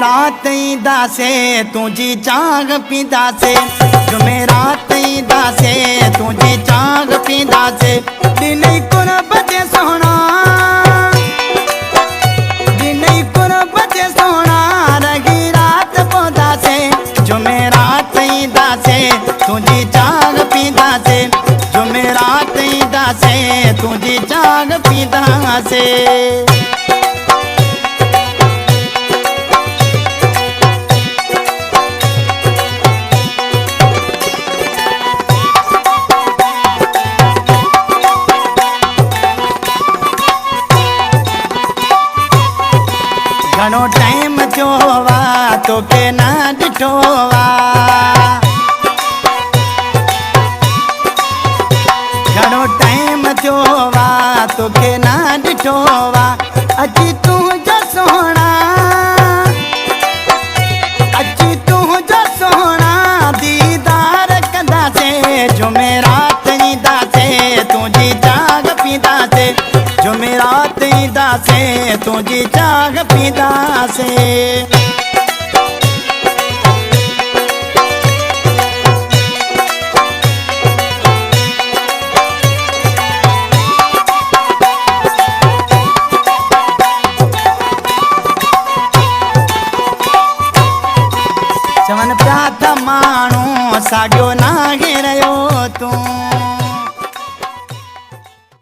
जुमेरात ईंदासे तुझी चांग पींदासे, जुमेरात ईंदासे तुझी चांग पींदासे। दिनै कुर्ब जे सोहणा, दिनै कुर्ब जे सोहणा रही रात पौंदासे। जुमेरात ईंदासे तुझी चांग पींदासे, जुमेरात ईंदासे तुझी चांग पींदासे। घणो टाइम थियो वा तोखे न ॾिठो वा, घणो टाइम थियो वा तोखे न ॾिठो वा। अची तुंहिंजो सोहणा, अची तुंहिंजो सोहणा दीदार कंदासे। जुमेरात ईंदासे तुंहिंजी चांग पींदासे, जुमेरात ईंदासे तुंहिंजी चांग पींदासे। चवनि पिया त माण्हू साॻियो न